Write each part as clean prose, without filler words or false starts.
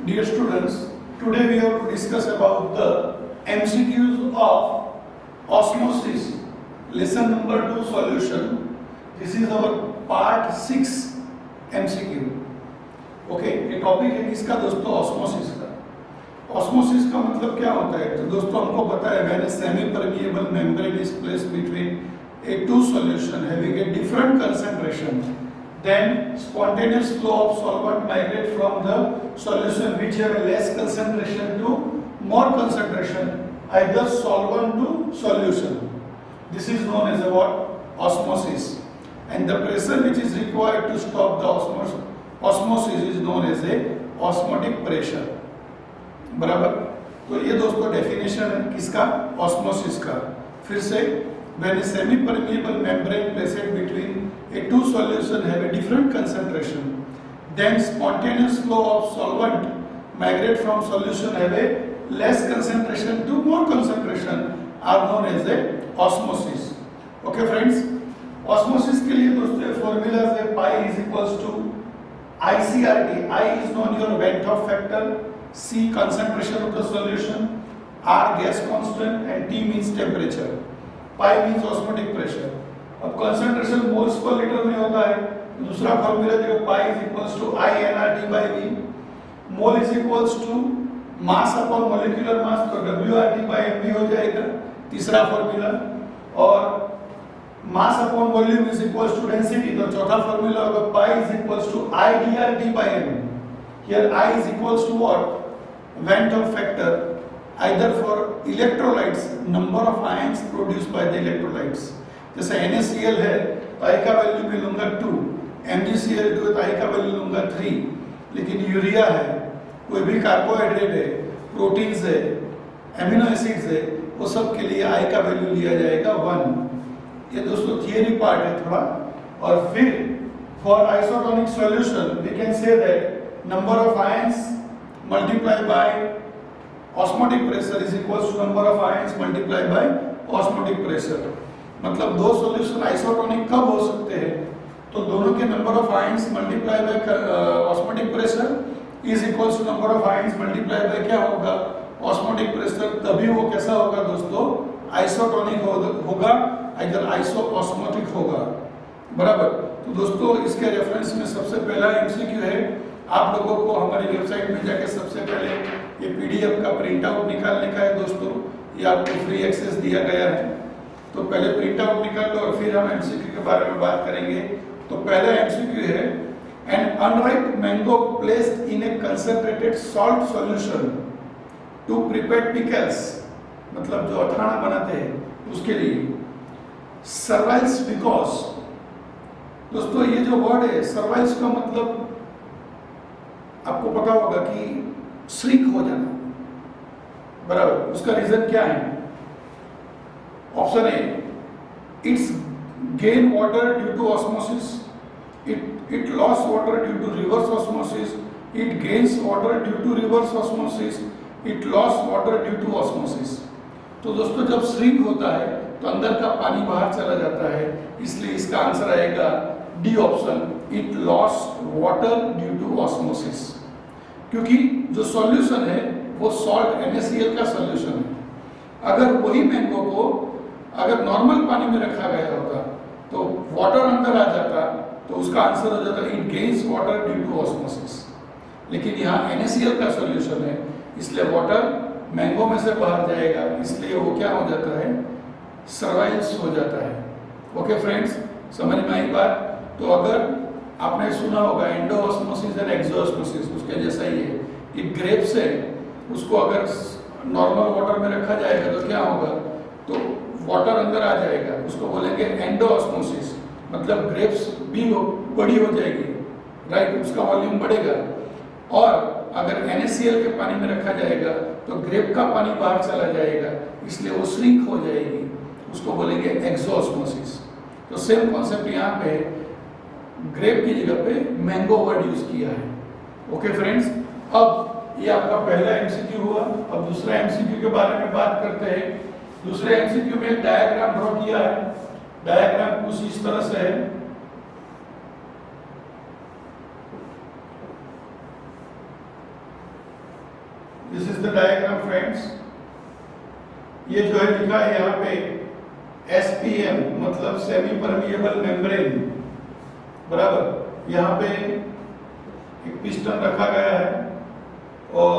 Dear students, today we have to discuss about the MCQs of osmosis, lesson number 2 solution. This is our part 6 MCQ. Okay, ये topic है किसका दोस्तों? Osmosis का। Osmosis का मतलब क्या होता है? तो दोस्तों हमको पता है when a semi permeable membrane is placed between a two solution having a different concentration, then spontaneous flow of solvent migrate from the solution which have a less concentration to more concentration, either solvent to solution. This is known as a what? Osmosis. And the pressure which is required to stop the osmosis is known as a osmotic pressure. बराबर? तो ये दोस्तों definition है किसका? Osmosis का। फिर से when a semi-permeable membrane placed between a two solution have a different concentration, then spontaneous flow of solvent migrate from solution have a less concentration to more concentration are known as a osmosis. Okay friends, osmosis के लिए दोस्तों formulas है pi is equals to ICRT. I is known your Van 't Hoff factor, C concentration of the solution, R gas constant and T means temperature. Pi means osmotic pressure. अब concentration moles per liter में होता है, दूसरा formula देखो pi is equals to I nRT by V. Mole is equals to mass upon molecular mass, तो WRT by MV हो जाएगा तीसरा फॉर्मूला, और mass upon volume is equals to density, तो चौथा फॉर्मूला होगा pi is equals to I dRT by M. Here I is equals to what? Van 't Hoff factor, either for electrolytes, number of ions produced by the electrolytes. जैसे NaCl है तो I का value मैं लूंगा 2, MgCl2 है तो I का value लूंगा 3, लेकिन यूरिया है, कोई भी कार्बोहाइड्रेट है, प्रोटीन्स है, एमिनो एसिड्स है, वो सब के लिए I का वैल्यू लिया जाएगा 1। ये दोस्तों थियरी पार्ट है थोड़ा। और फिर for isotonic solution we can say that number of ions multiply by osmotic pressure is equals to number of ions multiplied by osmotic pressure. मतलब दो सॉल्यूशन आइसोटोनिक कब हो सकते हैं? तो दोनों के number of ions multiply by osmotic pressure is equals to number of ions multiply by क्या होगा? Osmotic pressure. तभी वो कैसा होगा दोस्तों? आइसोटोनिक होगा, इधर आइसोऑस्मोटिक होगा। बराबर? तो दोस्तों इसके रेफरेंस में सबसे पहला एमसीक्यू है, आप लोगों को हमारी वेबसाइट में जाके सबसे पहले ये पीडीएफ का प्रिंट आउट निकालने का है दोस्तों, ये आपको फ्री एक्सेस दिया गया है, तो पहले प्रिंट आउट निकाल लो और फिर हम एमसीक्यू के बारे में बात करेंगे। तो पहला एमसीक्यू है, an unripe mango placed in a concentrated salt solution to prepare pickles, मतलब जो अथाना बनाते हैं उसके लिए, सर्वाइव्स बिकॉज। दोस्तों ये जो वर्ड है सर्वाइव्स का मतलब आपको पता होगा कि श्रिंक हो जाना। बराबर? उसका रीजन क्या है? Option A, it's gain water due to osmosis, it loss water due to reverse osmosis, it gains water due to reverse osmosis, it loss water due to osmosis. तो दोस्तों जब श्रिंक होता है तो अंदर का पानी बाहर चला जाता है, इसलिए इसका आंसर आएगा D option, it loss water due to osmosis. क्योंकि जो सॉल्यूशन है वो सॉल्ट NaCl का सॉल्यूशन है। अगर वही मैंगो को अगर नॉर्मल पानी में रखा गया होता तो वाटर अंदर आ जाता, तो उसका आंसर हो जाता it gains water due to osmosis. लेकिन यहाँ NaCl का सॉल्यूशन है, इसलिए वाटर मैंगो में से बाहर जाएगा, इसलिए वो क्या हो जाता है? सर्वाइव्स हो जाता है। ओके फ्रेंड्स, समझ में आई बात? तो अगर आपने सुना होगा एंडोऑस्मोसिस और एक्सोऑस्मोसिस, उसके जैसा ही है कि ग्रेप्स है, उसको अगर नॉर्मल वाटर में रखा जाएगा तो क्या होगा? तो वाटर अंदर आ जाएगा, उसको बोलेंगे एंडोऑस्मोसिस, मतलब ग्रेप्स भी बड़ी हो जाएगी, राइट, उसका वॉल्यूम बढ़ेगा। और अगर NaCl के पानी में रखा जाएगा तो ग्रेप का पानी बाहर चला जाएगा, इसलिए वो श्रिंक हो जाएगी, उसको बोलेंगे एक्सोऑस्मोसिस। तो सेम कॉन्सेप्ट यहाँ पे ग्रेप की जगह पे मैंगो वर्ड यूज किया है। ओके फ्रेंड्स, अब ये आपका पहला एमसीक्यू हुआ। अब दूसरा एमसीक्यू के बारे में बात करते हैं। दूसरे एमसीक्यू में एक डायग्राम ड्रॉ किया है। डायग्राम कुछ इस तरह से है। This is the diagram friends. ये जो है लिखा है यहाँ पे SPM मतलब सेमी परमिएबल मेम्ब्रेन, बराबर। यहाँ पे एक पिस्टन रखा गया है और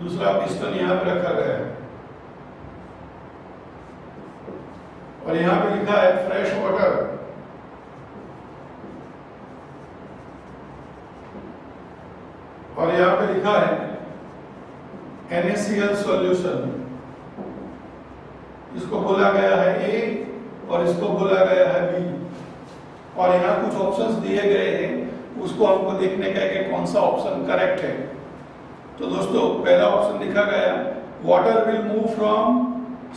दूसरा पिस्टन यहाँ पे रखा गया है, और यहाँ पे लिखा है फ्रेश वाटर। और यहाँ पे लिखा है NaCl सॉल्यूशन। इसको बोला गया है A और इसको बोला गया है B, और यहाँ कुछ ऑप्शंस दिए गए हैं, उसको हमको देखने का है कि कौन सा ऑप्शन करेक्ट है। तो दोस्तों पहला ऑप्शन लिखा गया, water will move from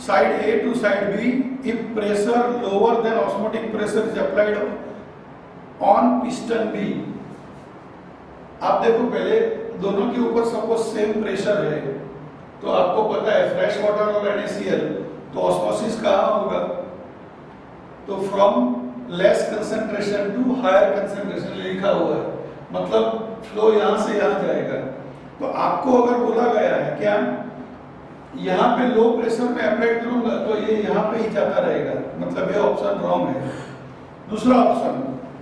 side A to side B if pressure lower than osmotic pressure is applied on piston B। आप देखो पहले दोनों के ऊपर सपोज सेम प्रेशर है, तो आपको पता है फ्रेश वाटर और NaCl, तो ऑस्मोसिस कहाँ होगा? तो from less concentration to higher concentration लिखा हुआ है, मतलब फ्लो यहाँ से यहाँ जाएगा। तो आपको अगर बोला गया है क्या यहाँ पे लो प्रेशर में अप्लाई करूंगा तो ये यहाँ पे ही जाता रहेगा, मतलब ये ऑप्शन रॉन्ग है। दूसरा option,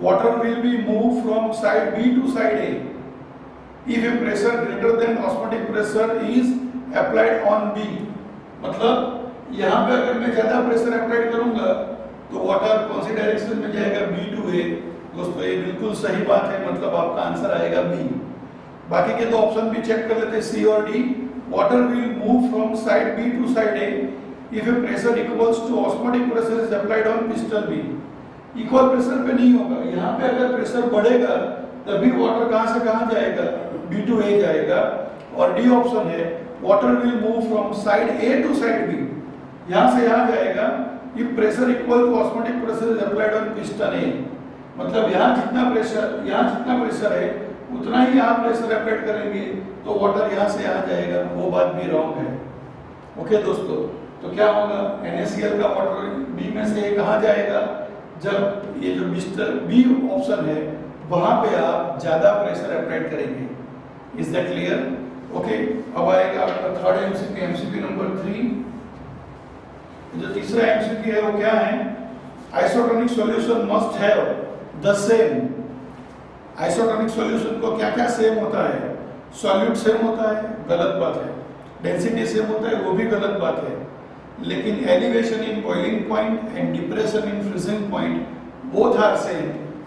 water will be move from side B to side A if a pressure greater than osmotic pressure is applied on B। मतलब यहाँ पे अगर मैं ज्यादा प्रेशर अप्लाई करूंगा तो वाटर कौन सी डायरेक्शन में जाएगा? B to A। दोस्तों ये बिल्कुल सही बात है, मतलब आपका आंसर आएगा B। बाकी के दो ऑप्शन भी चेक कर लेते हैं, C और D। Water will move from side B to side A if a pressure equals to osmotic pressure is applied on piston B। Equal pressure पे नहीं होगा, यहाँ पे अगर प्रेशर बढ़ेगा तभी वाटर कहाँ से कहाँ जाएगा? B टू A जाएगा। और डी ऑप्शन है, water will move from side A to side B, यहाँ से यहाँ जाएगा if pressure equal to osmotic pressure is applied on piston A। मतलब यहाँ जितना प्रेशर है उतना ही यहाँ प्रेशर अप्लाई करेंगे तो वाटर यहाँ से यहाँ जाएगा, वो बात भी रॉन्ग है। ओके दोस्तों, तो क्या होगा? NaCl का वाटर B में से कहाँ जाएगा? जब ये जो मिस्टर B ऑप्शन है वहां पे आप ज्यादा प्रेशर अप्लाई करेंगे। Is that clear? ओके, अब आएगा आपका थर्ड एमसीक्यू, एमसीक्यू नंबर 3। जो तीसरा एमसीक्यू है वो क्या है? Isotonic solution must have the same. Isotonic solution को क्या क्या सेम होता है? सॉल्यूट सेम होता है, गलत बात है। डेंसिटी सेम होता है, वो भी गलत बात है। लेकिन elevation in boiling point and depression in freezing point both are same.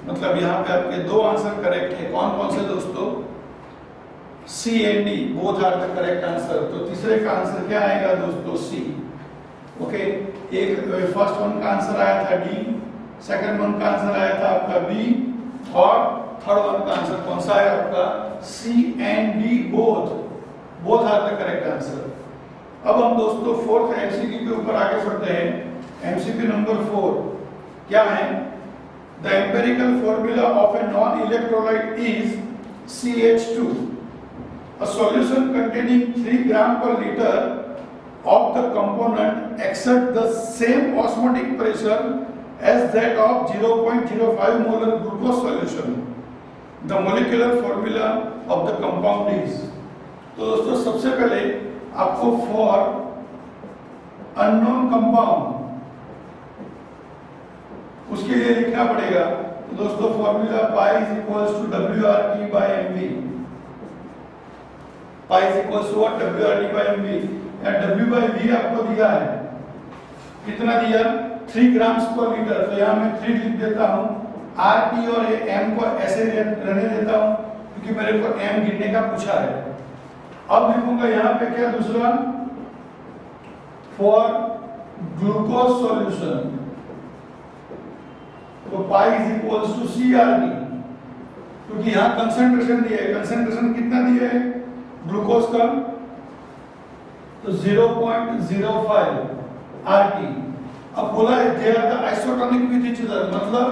मतलब यहाँ पे आपके दो आंसर करेक्ट है। कौन कौन से दोस्तों? C and D both are the correct answer. तो तीसरे का आंसर क्या आएगा दोस्तों? सी। ओके, एक फर्स्ट वन का आंसर आया था डी, सेकंड वन का आंसर आया था आपका बी, और थर्ड वन का आंसर कौन सा है आपका? C and D both are the correct answer. अब हम दोस्तों फोर्थ एमसीक्यू के ऊपर आगे बढ़ते हैं। एमसीक्यू नंबर 4 क्या है? The empirical formula of a non electrolyte is CH2। A solution containing 3 gram per liter of the component exert the same osmotic pressure as that of 0.05 molar glucose solution. The molecular formula of the compound is। तो दोस्तों सबसे पहले आपको for unknown compound उसके लिए लिखना पड़ेगा। तो दोस्तों formula pi is equals to WRT by MV। Pi is equals to WRT by MV। या W बाय V आपको दिया है, कितना दिया? 3 ग्राम्स पर लीटर। तो यहाँ मैं 3 लिख देता हूँ, RT और M को ऐसे रहने देता हूँ क्योंकि मेरे को M गिनने का पूछा है। अब लिखूंगा यहाँ पे क्या? दूसरा फॉर ग्लूकोज सॉल्यूशन, तो pi is equals to CRT, क्योंकि यहाँ कंसंट्रेशन दिया है। कंसंट्रेशन कितना दिया है ग्लूकोज का? तो 0.05 RT। अब बोला है they are the isotonic with each other, मतलब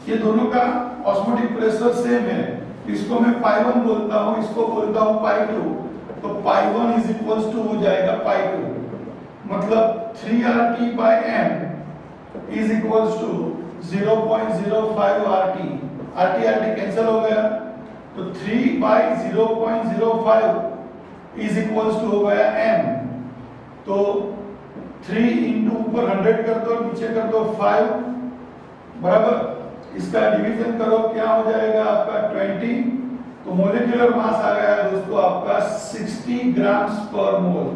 ये दोनों का ऑस्मोटिक प्रेशर सेम है। इसको मैं पाई 1 बोलता हूँ, इसको बोलता हूँ पाई 2। तो पाई 1 इज इक्वल्स टू हो जाएगा पाई 2, मतलब 3RT by M is equals to 0.05 RT। RT cancel हो गया, तो 3 बाय 0.05 इज इक्वल्स टू हो गया m। तो 3 इंटू ऊपर 100 कर दो, नीचे कर दो 5, बराबर। इसका डिवीजन करो, क्या हो जाएगा आपका 20। तो मोलिकुलर मास आ गया दोस्तों आपका 60 ग्राम्स पर मोल।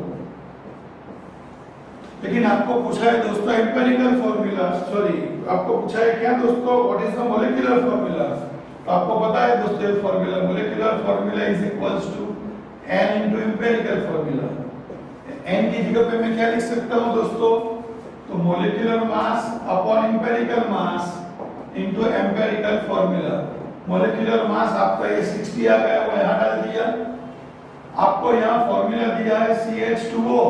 लेकिन आपको पूछा है दोस्तों एम्पिरिकल फॉर्मूला, सॉरी आपको पूछा है क्या दोस्तों, what is the molecular formula. तो आपको पता है दोस्तों formula, molecular formula is equals to n into empirical formula. n की जगह पे मैं क्या लिख सकता हूं दोस्तों, तो molecular mass upon empirical mass into empirical formula. Molecular mass आपका ये 60 आ गया, वो यहां डाल दिया। आपको यहां फॉर्मूला दिया है CH2O,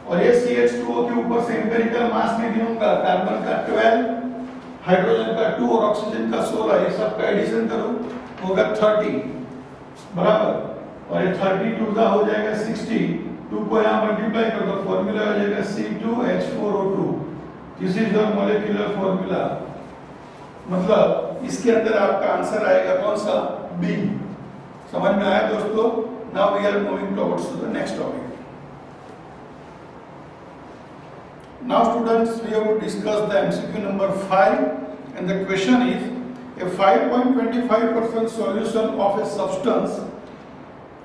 और ये CH2O के ऊपर से एम्पिरिकल मास में गिनूंगा, कार्बन का 12, हाइड्रोजन का 2 और ऑक्सीजन का 16, ये सब का एडिशन करो होगा 30, बराबर। और ये 32 का हो जाएगा 60, 2 को यहाँ मल्टीप्लाई कर दो, फॉर्मूला हो जाएगा C2H4O2। This is your molecular formula. मतलब इसके अंदर आपका आंसर आएगा कौन सा, बी। समझ में आया दोस्तों। Now we are moving towards the next topic. Now students, we have to discuss the MCQ number 5, and the question is, a 5.25% solution of a substance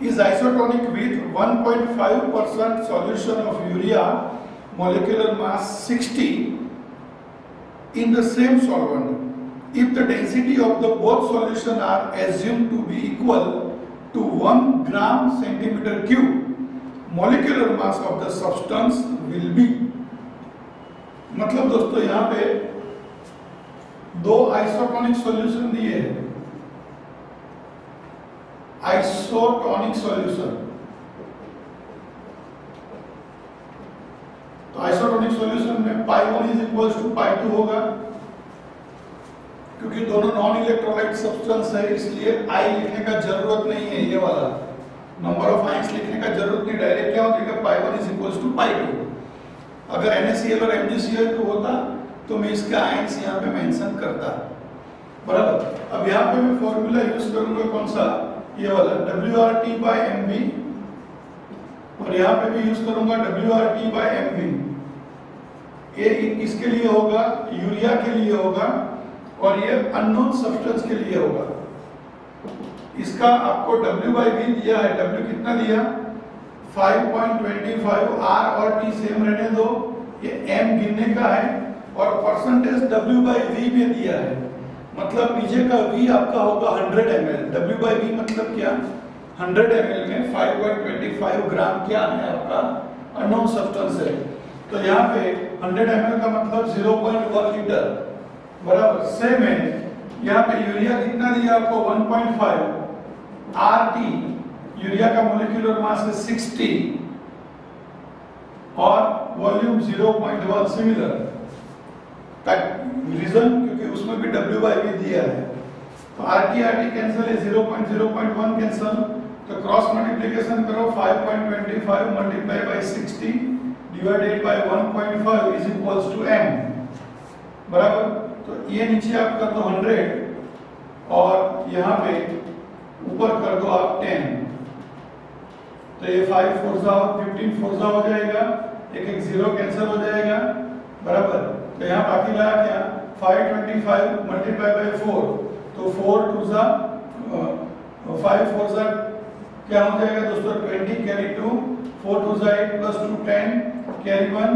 is isotonic with 1.5% solution of urea, molecular mass 60, in the same solvent. If the density of the both solution are assumed to be equal to 1 gram centimeter cube, molecular mass of the substance will be। मतलब दोस्तों यहाँ पे दो isotonic solution दिए हैं, isotonic solution. तो isotonic solution में पाई 1 is equals to पाई 2 होगा, क्योंकि दोनों नॉन इलेक्ट्रोलाइट सब्सटेंस है, इसलिए आई लिखने का जरूरत नहीं है। ये वाला नंबर ऑफ आयंस लिखने का जरूरत नहीं, डायरेक्ट क्या हो जाएगा, पाई 1 इज इक्वल्स टू पाई 2। अगर NaCl और MgCl को होता तो मैं इसका आयंस यहाँ पे मेंशन करता, बराबर। अब यहाँ पे मैं फॉर्मूला यूज करूंगा कौन सा, ये वाला WRT/MV, और यहाँ पे भी यूज करूंगा WRT/MV। ये इसके लिए होगा, यूरिया के लिए होगा, और ये अननोन सब्सटेंस के लिए होगा। इसका आपको W/V दिया है, W कितना दिया 5.25, R और T सेम रहने दो, ये M गिनने का है, और परसेंटेज W/V में दिया है। मतलब नीचे का V आपका होगा 100 ml, W/V मतलब क्या, 100 ml में 5.25 ग्राम क्या है आपका अननोन सब्सटेंस है। तो यहाँ पे 100 ml का मतलब 0.1 लीटर, बराबर। सेम है यहाँ पे यूरिया कितना दिया आपको 1.5, RT यूरिया का मोलिकुलर मास है 60 और वॉल्यूम 0.1 सिमिलर। रीजन क्योंकि उसमें भी W/V दिया है, तो RT कैंसिल है, 0.1 कैंसिल, तो क्रॉस मल्टीप्लिकेशन करो, 5.25 multiply by 60 divided by 1.5 is equals to m, बराबर। तो ये नीचे आप कर दो 100 और यहाँ पे ऊपर कर दो आप 10, तो ये 5 4 15 4 हो जाएगा, एक 0 कैंसिल हो जाएगा, बराबर। तो यहाँ बाकी रहा क्या, 525 मल्टीप्लाई बाय 4, तो 4 2 5 4 क्या हो जाएगा दोस्तों 20 carry 2, 4 2 8 plus 2 10 carry 1,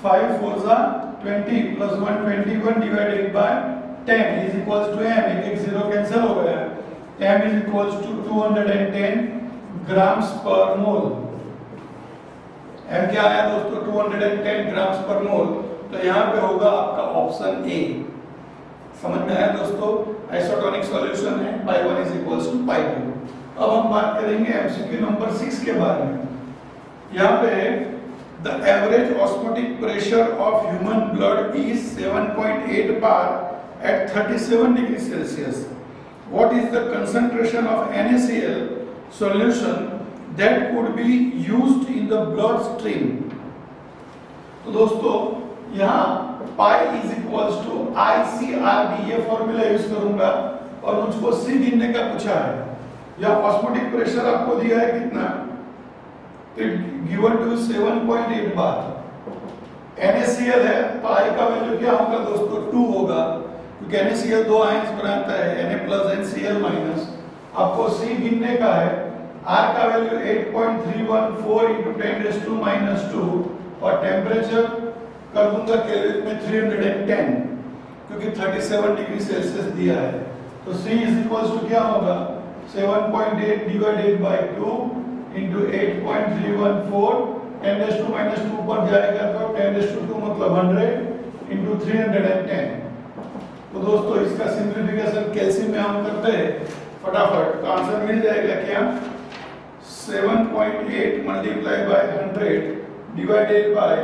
5 4 20 plus 1 21 divided by 10 is equals to m, एक 0 कैंसिल हो गया, m is equals to 210 grams per mole. m क्या आया दोस्तों 210 ग्राम्स पर मोल, तो यहाँ पे होगा आपका ऑप्शन ए। समझ में आया दोस्तों, आइसोटोनिक सॉल्यूशन है, पाई 1 इज इक्वल्स टू पाई 2। अब हम बात करेंगे MCQ नंबर 6 के बारे में। यहाँ पे the average osmotic pressure of human blood is 7.8 bar at 37 degree Celsius. What is the concentration of NaCl solution that could be used in the blood stream? तो दोस्तों यहाँ pi is equals to ICRD, ये formula use करूंगा, और मुझको C गिनने का पूछा है। यहाँ ऑस्मोटिक प्रेशर आपको दिया है कितना तो गिवन टू 7.8 बार। NaCl है तो I का वैल्यू क्या होगा दोस्तों 2 होगा, क्योंकि NaCl दो आयंस बनाता है Na प्लस NCl माइनस। आपको C गिनने का है, R का वैल्यू 8.314 into 10⁻⁻², और टेम्परेचर कर दूंगा केल्विन में 310, क्योंकि 37 डिग्री सेल्सियस दिया है। तो C इज इक्वल्स टू क्या होगा 7.8 डिवाइडेड बाय 2 into 8.314, 10⁻⁻² पर जाएगा तो 10⁻² मतलब 100 into 310। तो दोस्तों इसका सिंप्लीफिकेशन कैलसी में हम करते हैं फटाफट, तो आंसर मिल जाएगा क्या 7.8 multiply by 100 divided by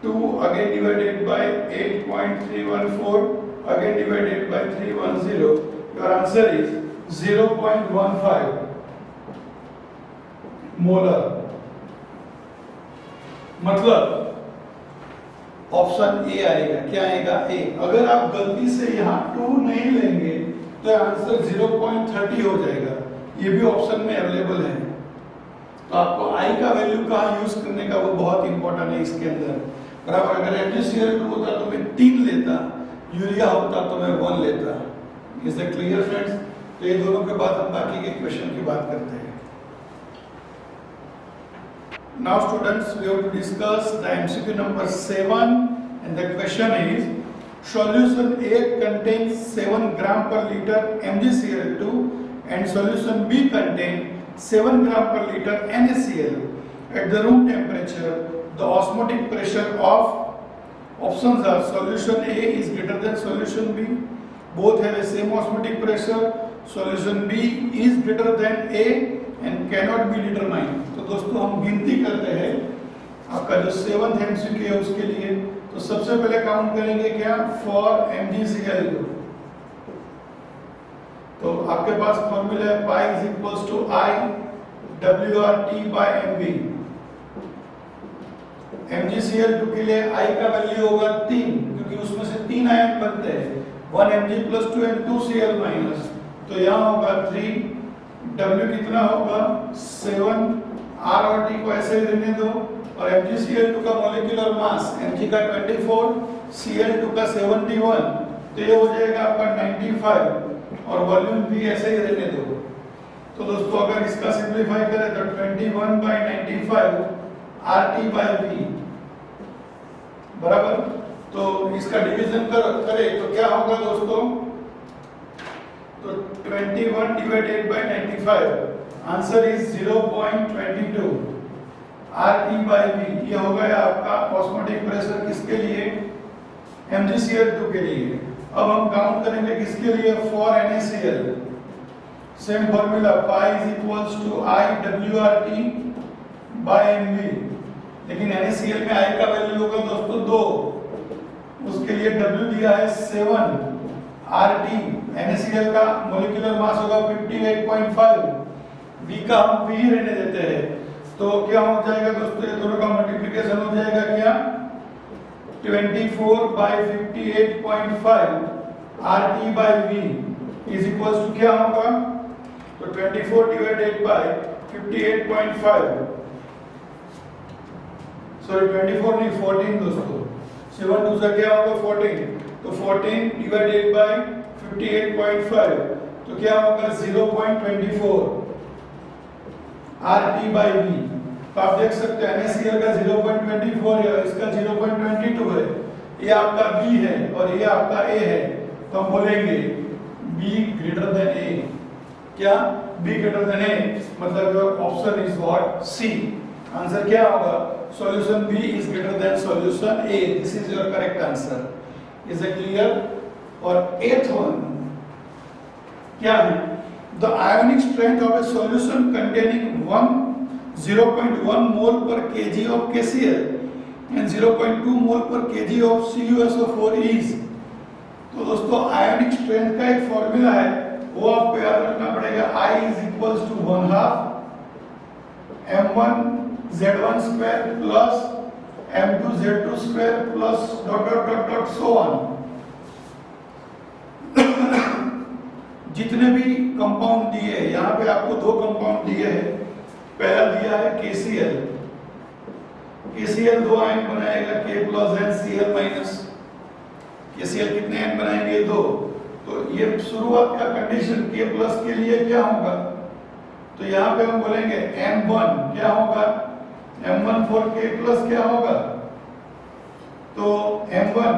2 again divided by 8.314 again divided by 310। Your answer is 0.15 molar. मतलब ऑप्शन ए आएगा, क्या आएगा ए। अगर आप गलती से यहाँ 2 नहीं लेंगे तो आंसर 0.30 हो जाएगा, ये भी ऑप्शन में अवेलेबल है। तो आपको आई का वैल्यू कहाँ यूज करने का वो बहुत इंपॉर्टेंट है इसके अंदर। बराबर, अगर MgCl2 होता तो मैं 3 लेता, यूरिया होता तो मैं 1 लेता। Is it clear friends? तो ये दोनों के बाद हम बाकी के क्वेश्चन की बात करते हैं। Now students, we have to discuss the MCQ number 7, and the question is solution A contains 7 gram per liter MgCl2 and solution B contains 7 gram per liter NaCl. At the room temperature, the osmotic pressure of options are solution A is greater than solution B, both have a same osmotic pressure, solution B is greater than A and cannot be determined। तो दोस्तों हम गिनती करते हैं आपका जो 7th MCQ है उसके लिए। तो सबसे पहले काउंट करेंगे क्या फॉर MgCl2। तो आपके पास फॉर्मूला है pi is equals to I WRT by MV। MgCl2 के लिए I का वैल्यू होगा 3, क्योंकि उसमें से 3 आयन बनते हैं, 1 Mg plus 2 and 2 Cl minus। तो यहाँ होगा 3, W कितना होगा 7, R और T को ऐसे ही रहने दो, और MgCl2 का मोलिकुलर मास Mg का 24, Cl2 का 71, तो ये हो जाएगा आपका 95, और वॉल्यूम भी ऐसे ही रहने दो। तो दोस्तों अगर इसका सिंपलीफाई करें तो 21/95 RT by V बराबर। तो इसका डिवीजन करें तो क्या होगा दोस्तों, तो 21 divided bye 95, answer is 0.22 RT by V। ये हो गया आपका ऑस्मोटिक प्रेशर किसके लिए, MgCl2 के लिए। अब हम काउंट करेंगे किसके लिए, for NaCl। Same formula pi is equals to I WRT by MV, लेकिन NaCl में I का वैल्यू होगा दोस्तों 2, उसके लिए W दिया है 7, RT NaCl का मोलिकुलर मास होगा 58.5, V का हम V रहने देते हैं। तो क्या हो जाएगा दोस्तों, ये दोनों का मल्टीप्लिकेशन हो जाएगा क्या 24 by 58.5 RT by V is equals to क्या होगा, तो 24 डिवाइडेड बाय 58.5, सॉरी 24 नहीं 14 दोस्तों, 7 2 से क्या होगा 14, तो 14 डिवाइडेड बाय 58.5, तो क्या होगा 0.24 RT by V। तो आप देख सकते हैं NaCl का 0.24 है, इसका 0.22 है, ये आपका B है और ये आपका A है। तो हम बोलेंगे B ग्रेटर देन A। क्या B ग्रेटर देन A, मतलब your option is what C। Answer क्या होगा, solution B is greater than solution A। This is your correct answer. Is it clear? और एथ वन क्या है, the ionic strength of A solution containing 0.1 मोल पर kg of KCl and 0.2 मोल पर kg of CuSO4 is। तो दोस्तों ionic strength का एक फॉर्मूला है, वो आपको याद रखना पड़ेगा। I is equals to 1/2 m1z1 square plus m2z2 square plus dot so on। जितने भी कंपाउंड दिए, यहाँ पे आपको 2 कंपाउंड दिए हैं। पहला दिया है KCl। KCl 2 आयन बनाएगा K plus and Cl minus. KCl कितने आयन बनाएंगे? 2। तो ये शुरुआत का कंडीशन K प्लस के लिए क्या होगा? तो यहाँ पे हम बोलेंगे M1 क्या होगा? M1 for K प्लस क्या होगा? तो M1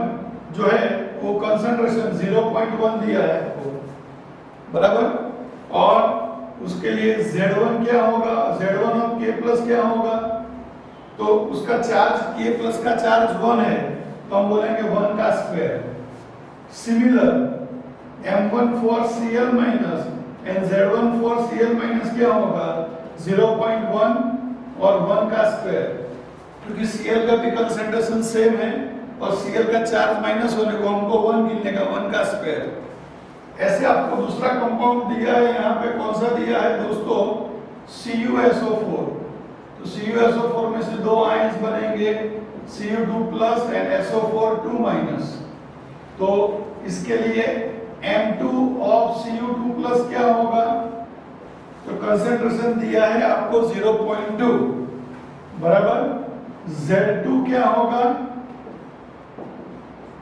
जो है वो कंसंट्रेशन 0.1 दिया है आपको, बराबर। और उसके लिए Z1 क्या होगा? Z1 ऑफ K प्लस क्या होगा? तो उसका चार्ज K प्लस का चार्ज 1 है, तो हम बोलेंगे 1 का square. Similar M1 for Cl minus and Z1 for Cl minus क्या होगा? 0.1 और 1 का स्क्वायर, क्योंकि Cl का भी कंसंट्रेशन सेम है और Cl का चार्ज माइनस होने को हमको 1 गिनने का, 1 का स्क्वायर। ऐसे आपको दूसरा कंपाउंड दिया है, यहाँ पे कौन सा दिया है दोस्तों? CuSO4। तो CuSO4 में से 2 आयंस बनेंगे, Cu2 plus and SO4 2 minus. तो इसके लिए M2 ऑफ Cu2 प्लस क्या होगा? तो कंसंट्रेशन दिया है आपको 0.2, बराबर। Z2 क्या होगा?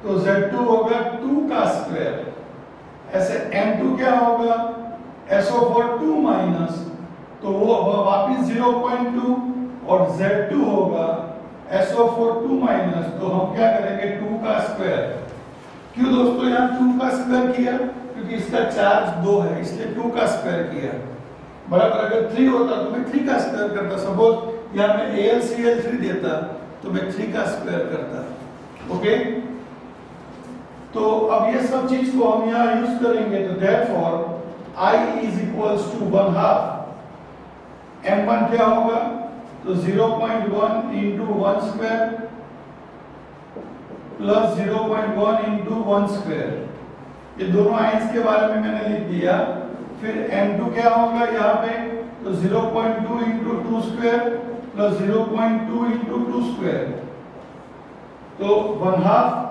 तो Z2 होगा 2 का स्क्वायर। ऐसे M2 क्या होगा? SO4 2 माइनस, तो वो वापिस 0.2 और Z2 होगा SO4 2 माइनस, तो हम क्या करेंगे? 2 का स्क्वायर। क्यों दोस्तों यहाँ 2 का स्क्वायर किया? क्योंकि इसका चार्ज 2 है, इसलिए 2 का स्क्वायर किया, बराबर। अगर 3 होता तो मैं 3 का स्क्वायर करता। सपोज यहाँ मैं AlCl3 देता तो मैं 3 का स्क्वायर करता। ओके, तो अब ये सब चीज को हम यहाँ यूज करेंगे। तो therefore I is equals to 1/2 M1 क्या होगा? तो 0.1 into 1 square plus 0.1 into 1 square। ये दोनों आयंस के बारे में मैंने लिख दिया। फिर M2 क्या होगा यहाँ पे? तो 0.2 into 2 square plus 0.2 into 2 square, तो 1/2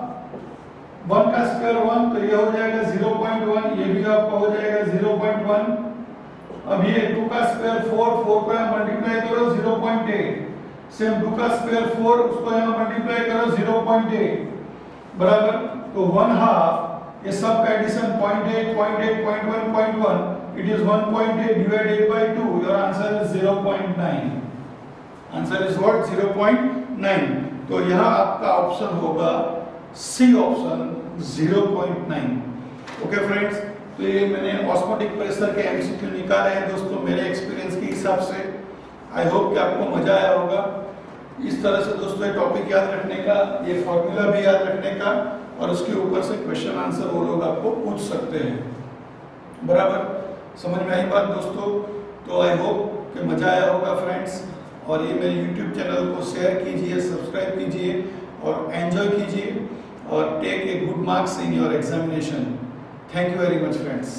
1 का स्क्वायर 1, तो ये हो जाएगा 0.1, ये भी आपका हो जाएगा 0.1। अब ये 2 का स्क्वायर 4 को यहाँ मल्टीप्लाई करो 0.8, सेम 2 का स्क्वायर 4 उसको यहाँ मल्टीप्लाई करो 0.8, बराबर। तो 1/2 ये सब का addition 0.8 0.8 0.1 0.1, it is 1.8 divided by 2, your answer is 0.9। Answer is what? 0.9। तो यहाँ आपका ऑप्शन होगा सी ऑप्शन 0.9। ओके फ्रेंड्स, तो ये मैंने ऑस्मोटिक प्रेशर के एमसीक्यू निकाले हैं दोस्तों मेरे एक्सपीरियंस के हिसाब से। आई होप कि आपको मजा आया होगा। इस तरह से दोस्तों ये टॉपिक याद रखने का, ये फॉर्मूला भी याद रखने का, और उसके ऊपर से क्वेश्चन आंसर वो लोग आपको पूछ सकते हैं, बराबर। समझ में आई बात दोस्तों? तो आई होप कि मजा आया होगा फ्रेंड्स। और ये मेरे यूट्यूब चैनल को शेयर कीजिए, सब्सक्राइब कीजिए और एंजॉय कीजिए, or take a good marks in your examination. Thank you very much friends.